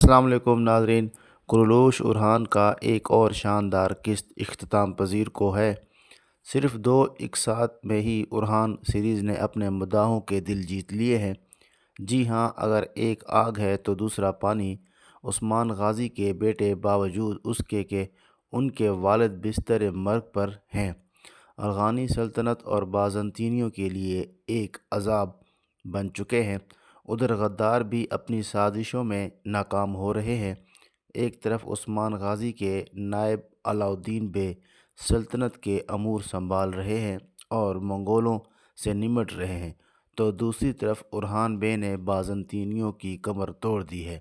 السلام علیکم ناظرین۔ کرولوش ارحان کا ایک اور شاندار قسط اختتام پذیر کو ہے۔ صرف دو اقساط میں ہی ارحان سیریز نے اپنے مداحوں کے دل جیت لیے ہیں۔ جی ہاں، اگر ایک آگ ہے تو دوسرا پانی۔ عثمان غازی کے بیٹے باوجود اس کے کہ ان کے والد بستر مرگ پر ہیں، افغانی سلطنت اور بازنطینیوں کے لیے ایک عذاب بن چکے ہیں۔ ادھر غدار بھی اپنی سازشوں میں ناکام ہو رہے ہیں۔ ایک طرف عثمان غازی کے نائب علاؤالدین بے سلطنت کے امور سنبھال رہے ہیں اور منگولوں سے نمٹ رہے ہیں، تو دوسری طرف ارحان بے نے بازنطینیوں کی کمر توڑ دی ہے۔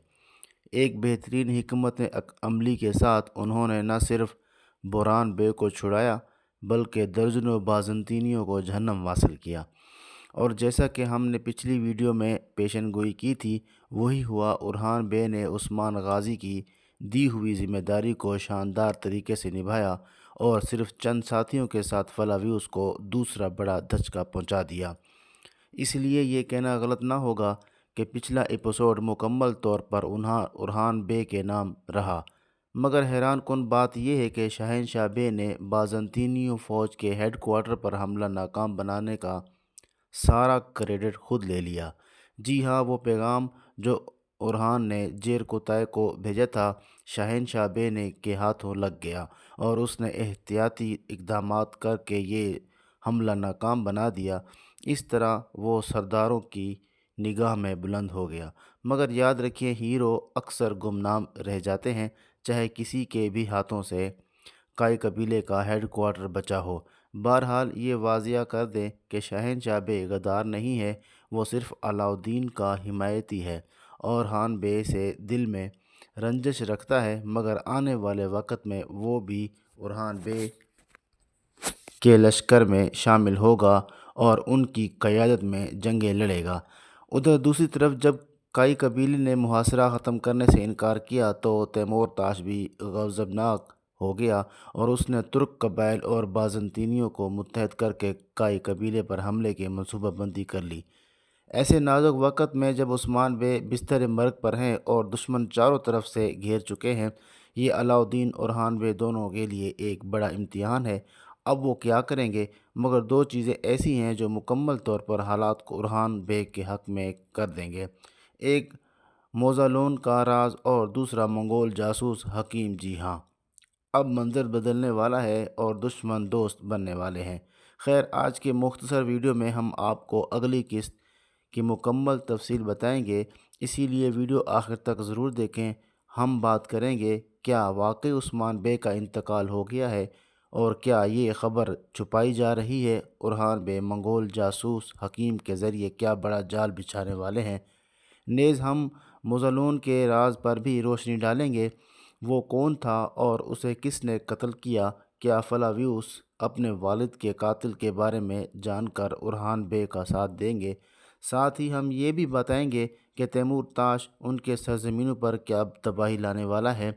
ایک بہترین حکمت عملی کے ساتھ انہوں نے نہ صرف برہان بے کو چھڑایا بلکہ درجنوں بازنطینیوں کو جہنم واصل کیا۔ اور جیسا کہ ہم نے پچھلی ویڈیو میں پیشن گوئی کی تھی، وہی ہوا۔ ارحان بے نے عثمان غازی کی دی ہوئی ذمہ داری کو شاندار طریقے سے نبھایا اور صرف چند ساتھیوں کے ساتھ فلاویوس کو دوسرا بڑا دھچکا پہنچا دیا۔ اس لیے یہ کہنا غلط نہ ہوگا کہ پچھلا ایپیسوڈ مکمل طور پر ارحان بے کے نام رہا، مگر حیران کن بات یہ ہے کہ شہنشاہ بے نے بازنطینیوں فوج کے ہیڈ کوارٹر پر حملہ ناکام بنانے کا سارا کریڈٹ خود لے لیا۔ جی ہاں، وہ پیغام جو ارحان نے جیرکوتائے کو بھیجا تھا، شہنشاہ بے نے کے ہاتھوں لگ گیا اور اس نے احتیاطی اقدامات کر کے یہ حملہ ناکام بنا دیا۔ اس طرح وہ سرداروں کی نگاہ میں بلند ہو گیا۔ مگر یاد رکھیے، ہیرو اکثر گمنام رہ جاتے ہیں، چاہے کسی کے بھی ہاتھوں سے کائی قبیلے کا ہیڈ کوارٹر بچا ہو۔ بہرحال یہ واضح کر دیں کہ شہنشاہ بے غدار نہیں ہے، وہ صرف علاؤالدین کا حمایتی ہے اور ارحان بے سے دل میں رنجش رکھتا ہے، مگر آنے والے وقت میں وہ بھی ارحان بے کے لشکر میں شامل ہوگا اور ان کی قیادت میں جنگیں لڑے گا۔ ادھر دوسری طرف جب کائی قبیلے نے محاصرہ ختم کرنے سے انکار کیا تو تیمورتاش بھی غضبناک ہو گیا اور اس نے ترک قبائل اور بازنطینیوں کو متحد کر کے کائی قبیلے پر حملے کی منصوبہ بندی کر لی۔ ایسے نازک وقت میں جب عثمان بے بستر مرگ پر ہیں اور دشمن چاروں طرف سے گھیر چکے ہیں، یہ علاؤالدین اور ارحان بے دونوں کے لیے ایک بڑا امتحان ہے۔ اب وہ کیا کریں گے؟ مگر دو چیزیں ایسی ہیں جو مکمل طور پر حالات کو ارحان بے کے حق میں کر دیں گے، ایک موزالون کا راز اور دوسرا منگول جاسوس حکیم۔ جی ہاں، اب منظر بدلنے والا ہے اور دشمن دوست بننے والے ہیں۔ خیر، آج کے مختصر ویڈیو میں ہم آپ کو اگلی قسط کی مکمل تفصیل بتائیں گے، اسی لیے ویڈیو آخر تک ضرور دیکھیں۔ ہم بات کریں گے کیا واقعی عثمان بے کا انتقال ہو گیا ہے اور کیا یہ خبر چھپائی جا رہی ہے۔ ارحان بے منگول جاسوس حکیم کے ذریعے کیا بڑا جال بچھانے والے ہیں۔ نیز ہم موزالون کے راز پر بھی روشنی ڈالیں گے، وہ کون تھا اور اسے کس نے قتل کیا۔ کیا فلاویوس اپنے والد کے قاتل کے بارے میں جان کر ارحان بے کا ساتھ دیں گے؟ ساتھ ہی ہم یہ بھی بتائیں گے کہ تیمورتاش ان کے سرزمینوں پر کیا تباہی لانے والا ہے۔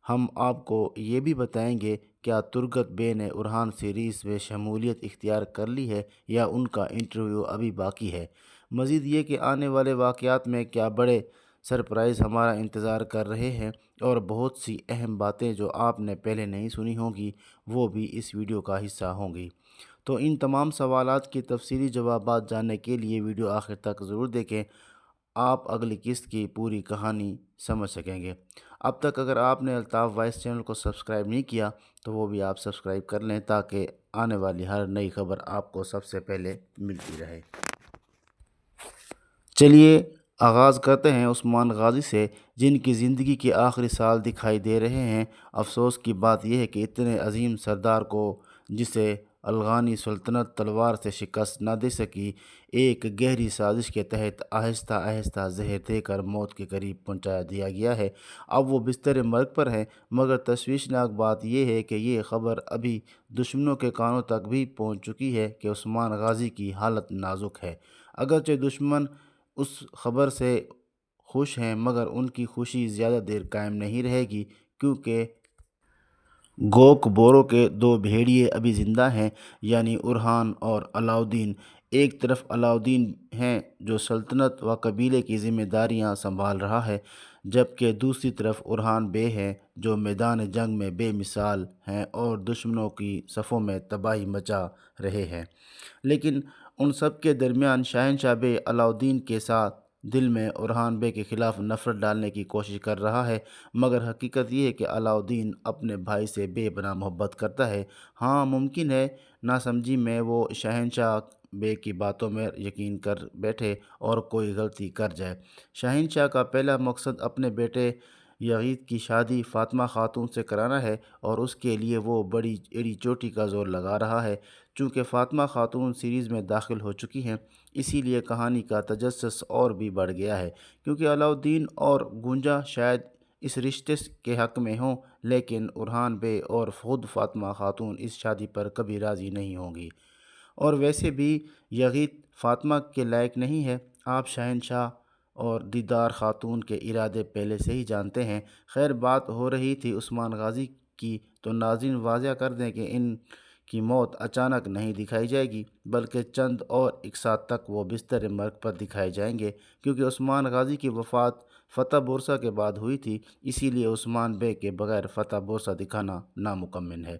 ہم آپ کو یہ بھی بتائیں گے کیا ترگت بے نے ارحان سیریز میں شمولیت اختیار کر لی ہے یا ان کا انٹرویو ابھی باقی ہے۔ مزید یہ کہ آنے والے واقعات میں کیا بڑے سرپرائز ہمارا انتظار کر رہے ہیں اور بہت سی اہم باتیں جو آپ نے پہلے نہیں سنی ہوں گی وہ بھی اس ویڈیو کا حصہ ہوں گی۔ تو ان تمام سوالات کی تفصیلی جوابات جاننے کے لیے ویڈیو آخر تک ضرور دیکھیں، آپ اگلی قسط کی پوری کہانی سمجھ سکیں گے۔ اب تک اگر آپ نے الطاف وائس چینل کو سبسکرائب نہیں کیا تو وہ بھی آپ سبسکرائب کر لیں تاکہ آنے والی ہر نئی خبر آپ کو سب سے پہلے ملتی رہے۔ چلیے آغاز کرتے ہیں عثمان غازی سے، جن کی زندگی کے آخری سال دکھائی دے رہے ہیں۔ افسوس کی بات یہ ہے کہ اتنے عظیم سردار کو، جسے افغانی سلطنت تلوار سے شکست نہ دے سکی، ایک گہری سازش کے تحت آہستہ آہستہ زہر دے کر موت کے قریب پہنچا دیا گیا ہے۔ اب وہ بستر مرگ پر ہیں، مگر تشویشناک بات یہ ہے کہ یہ خبر ابھی دشمنوں کے کانوں تک بھی پہنچ چکی ہے کہ عثمان غازی کی حالت نازک ہے۔ اگرچہ دشمن اس خبر سے خوش ہیں، مگر ان کی خوشی زیادہ دیر قائم نہیں رہے گی، کیونکہ گوک بورو کے دو بھیڑیے ابھی زندہ ہیں، یعنی ارحان اور علاؤالدین۔ ایک طرف علاؤالدین ہیں جو سلطنت و قبیلے کی ذمہ داریاں سنبھال رہا ہے، جبکہ دوسری طرف اورحان بے ہیں جو میدان جنگ میں بے مثال ہیں اور دشمنوں کی صفوں میں تباہی مچا رہے ہیں۔ لیکن ان سب کے درمیان شہنشاہ بے علاؤالدین کے ساتھ دل میں اورحان بے کے خلاف نفرت ڈالنے کی کوشش کر رہا ہے، مگر حقیقت یہ ہے کہ علاؤالدین اپنے بھائی سے بے پناہ محبت کرتا ہے۔ ہاں، ممکن ہے ناسمجھی میں وہ شہنشاہ بے کی باتوں میں یقین کر بیٹھے اور کوئی غلطی کر جائے۔ شہنشاہ کا پہلا مقصد اپنے بیٹے یزید کی شادی فاطمہ خاتون سے کرانا ہے اور اس کے لیے وہ بڑی ایڑی چوٹی کا زور لگا رہا ہے۔ چونکہ فاطمہ خاتون سیریز میں داخل ہو چکی ہیں، اسی لیے کہانی کا تجسس اور بھی بڑھ گیا ہے، کیونکہ علاؤالدین اور گونجا شاید اس رشتے کے حق میں ہوں، لیکن اورحان بے اور خود فاطمہ خاتون اس شادی پر کبھی راضی نہیں ہوں گی۔ اور ویسے بھی یزید فاطمہ کے لائق نہیں ہے۔ آپ شہنشاہ اور دیدار خاتون کے ارادے پہلے سے ہی جانتے ہیں۔ خیر، بات ہو رہی تھی عثمان غازی کی، تو ناظرین واضح کر دیں کہ ان کی موت اچانک نہیں دکھائی جائے گی، بلکہ چند اور اقساط تک وہ بستر مرگ پر دکھائے جائیں گے، کیونکہ عثمان غازی کی وفات فتح بورصہ کے بعد ہوئی تھی، اسی لیے عثمان بے کے بغیر فتح بورصہ دکھانا ناممکن ہے۔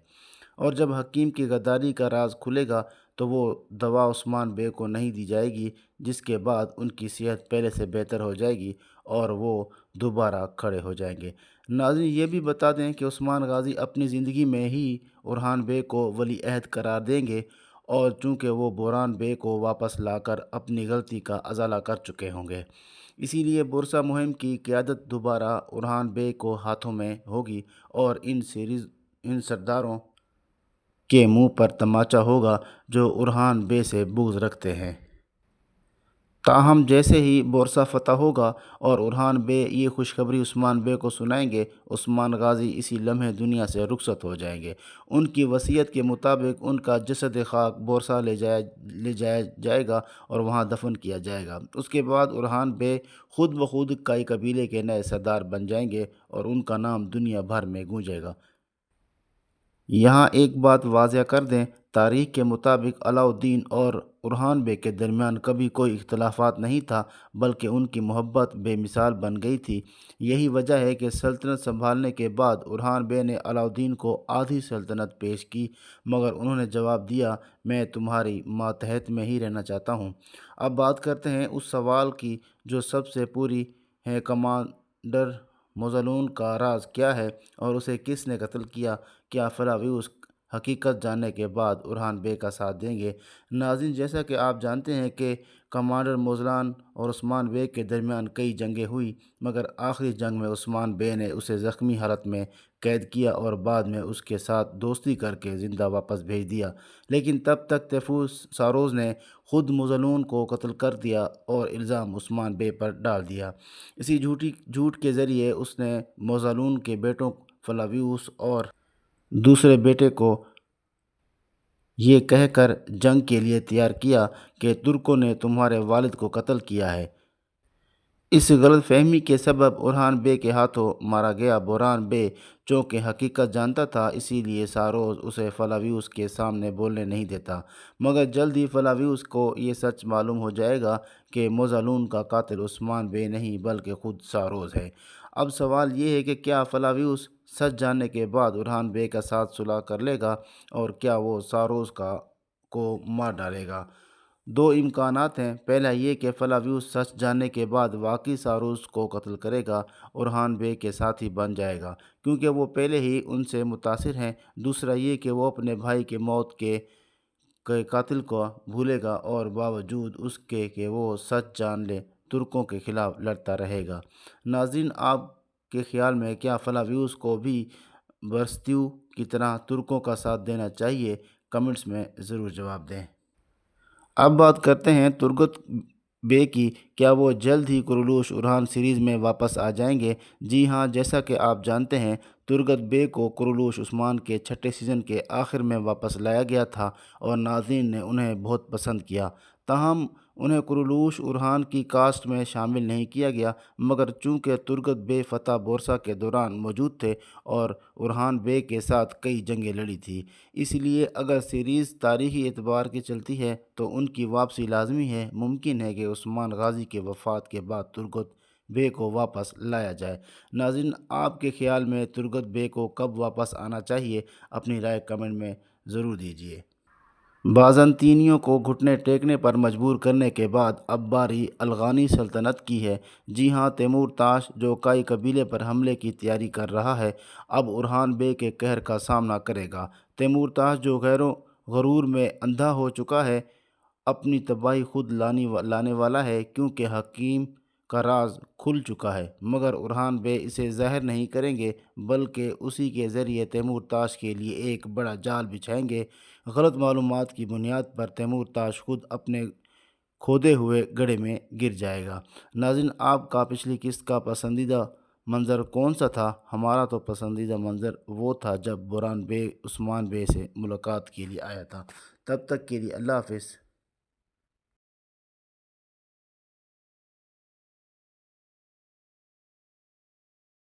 اور جب حکیم کی غداری کا راز کھلے گا تو وہ دوا عثمان بے کو نہیں دی جائے گی، جس کے بعد ان کی صحت پہلے سے بہتر ہو جائے گی اور وہ دوبارہ کھڑے ہو جائیں گے۔ ناظرین، یہ بھی بتا دیں کہ عثمان غازی اپنی زندگی میں ہی اورحان بے کو ولی عہد قرار دیں گے، اور چونکہ وہ بورہان بے کو واپس لا کر اپنی غلطی کا ازالہ کر چکے ہوں گے، اسی لیے بورصہ مہم کی قیادت دوبارہ اورحان بے کو ہاتھوں میں ہوگی اور ان سرداروں کے منہ پر تماچا ہوگا جو اورحان بے سے بغض رکھتے ہیں۔ تاہم جیسے ہی بورصہ فتح ہوگا اور اورحان بے یہ خوشخبری عثمان بے کو سنائیں گے، عثمان غازی اسی لمحے دنیا سے رخصت ہو جائیں گے۔ ان کی وصیت کے مطابق ان کا جسد خاک بورصہ لے جایا جائے گا اور وہاں دفن کیا جائے گا۔ اس کے بعد اورحان بے خود بخود کئی قبیلے کے نئے سردار بن جائیں گے اور ان کا نام دنیا بھر میں گونجے گا۔ یہاں ایک بات واضح کر دیں، تاریخ کے مطابق علاؤالدین اور اورحان بے کے درمیان کبھی کوئی اختلافات نہیں تھا، بلکہ ان کی محبت بے مثال بن گئی تھی۔ یہی وجہ ہے کہ سلطنت سنبھالنے کے بعد اورحان بے نے علاؤالدین کو آدھی سلطنت پیش کی، مگر انہوں نے جواب دیا، میں تمہاری ماتحت میں ہی رہنا چاہتا ہوں۔ اب بات کرتے ہیں اس سوال کی جو سب سے پوری ہے، کمانڈر موزلون کا راز کیا ہے اور اسے کس نے قتل کیا؟ کیا فلاویوس حقیقت جاننے کے بعد اورحان بے کا ساتھ دیں گے؟ ناظرین، جیسا کہ آپ جانتے ہیں کہ کمانڈر موزلان اور عثمان بے کے درمیان کئی جنگیں ہوئی، مگر آخری جنگ میں عثمان بے نے اسے زخمی حالت میں قید کیا اور بعد میں اس کے ساتھ دوستی کر کے زندہ واپس بھیج دیا، لیکن تب تک تیفوس ساروس نے خود موزلون کو قتل کر دیا اور الزام عثمان بے پر ڈال دیا۔ اسی جھوٹ کے ذریعے اس نے موزلون کے بیٹوں فلاویوس اور دوسرے بیٹے کو یہ کہہ کر جنگ کے لیے تیار کیا کہ ترکوں نے تمہارے والد کو قتل کیا ہے۔ اس غلط فہمی کے سبب اورحان بے کے ہاتھوں مارا گیا۔ بورہان بے چونکہ حقیقت جانتا تھا، اسی لیے ساروس اسے فلاویوس کے سامنے بولنے نہیں دیتا، مگر جلد ہی فلاویوس کو یہ سچ معلوم ہو جائے گا کہ موزلون کا قاتل عثمان بے نہیں بلکہ خود ساروس ہے۔ اب سوال یہ ہے کہ کیا فلاویوس سچ جاننے کے بعد اورحان بے کا ساتھ صلح کر لے گا اور کیا وہ ساروس کو مار ڈالے گا؟ دو امکانات ہیں، پہلا یہ کہ فلاویوس سچ جاننے کے بعد واقعی ساروس کو قتل کرے گا، اورحان بے کے ساتھی بن جائے گا کیونکہ وہ پہلے ہی ان سے متاثر ہیں۔ دوسرا یہ کہ وہ اپنے بھائی کے موت کے قاتل کو بھولے گا اور باوجود اس کے کہ وہ سچ جان لے ترکوں کے خلاف لڑتا رہے گا۔ ناظرین، آپ کے خیال میں کیا فلاویوس کو بھی برستیو کی طرح ترکوں کا ساتھ دینا چاہیے؟ کمنٹس میں ضرور جواب دیں۔ اب بات کرتے ہیں ترگت بے کی، کیا وہ جلد ہی کرولوش اورحان سیریز میں واپس آ جائیں گے؟ جی ہاں، جیسا کہ آپ جانتے ہیں ترگت بے کو کرولوش عثمان کے چھٹے سیزن کے آخر میں واپس لایا گیا تھا اور ناظرین نے انہیں بہت پسند کیا، تاہم انہیں کرولوش اورحان کی کاسٹ میں شامل نہیں کیا گیا، مگر چونکہ ترگت بے فتح بورصہ کے دوران موجود تھے اور اورحان بے کے ساتھ کئی جنگیں لڑی تھی، اس لیے اگر سیریز تاریخی اعتبار کی چلتی ہے تو ان کی واپسی لازمی ہے۔ ممکن ہے کہ عثمان غازی کے وفات کے بعد ترگت بے کو واپس لایا جائے۔ ناظرین، آپ کے خیال میں ترگت بے کو کب واپس آنا چاہیے؟ اپنی رائے کمنٹ میں ضرور دیجیے۔ بازنطینیوں کو گھٹنے ٹیکنے پر مجبور کرنے کے بعد اب باری افغانی سلطنت کی ہے۔ جی ہاں، تیمور تاش جو کائی قبیلے پر حملے کی تیاری کر رہا ہے، اب اورحان بے کے قہر کا سامنا کرے گا۔ تیمور تاش جو غیر و غرور میں اندھا ہو چکا ہے، اپنی تباہی خود لانے والا ہے، کیونکہ حکیم کا راز کھل چکا ہے، مگر اورحان بے اسے ظاہر نہیں کریں گے، بلکہ اسی کے ذریعے تیمور تاش کے لیے ایک بڑا جال بچھائیں گے۔ غلط معلومات کی بنیاد پر تیمور تاش خود اپنے کھودے ہوئے گڑھے میں گر جائے گا۔ ناظرین، آپ کا پچھلی قسط کا پسندیدہ منظر کون سا تھا؟ ہمارا تو پسندیدہ منظر وہ تھا جب برہان بے عثمان بے سے ملاقات کے لیے آیا تھا۔ تب تک کے لیے اللہ حافظ۔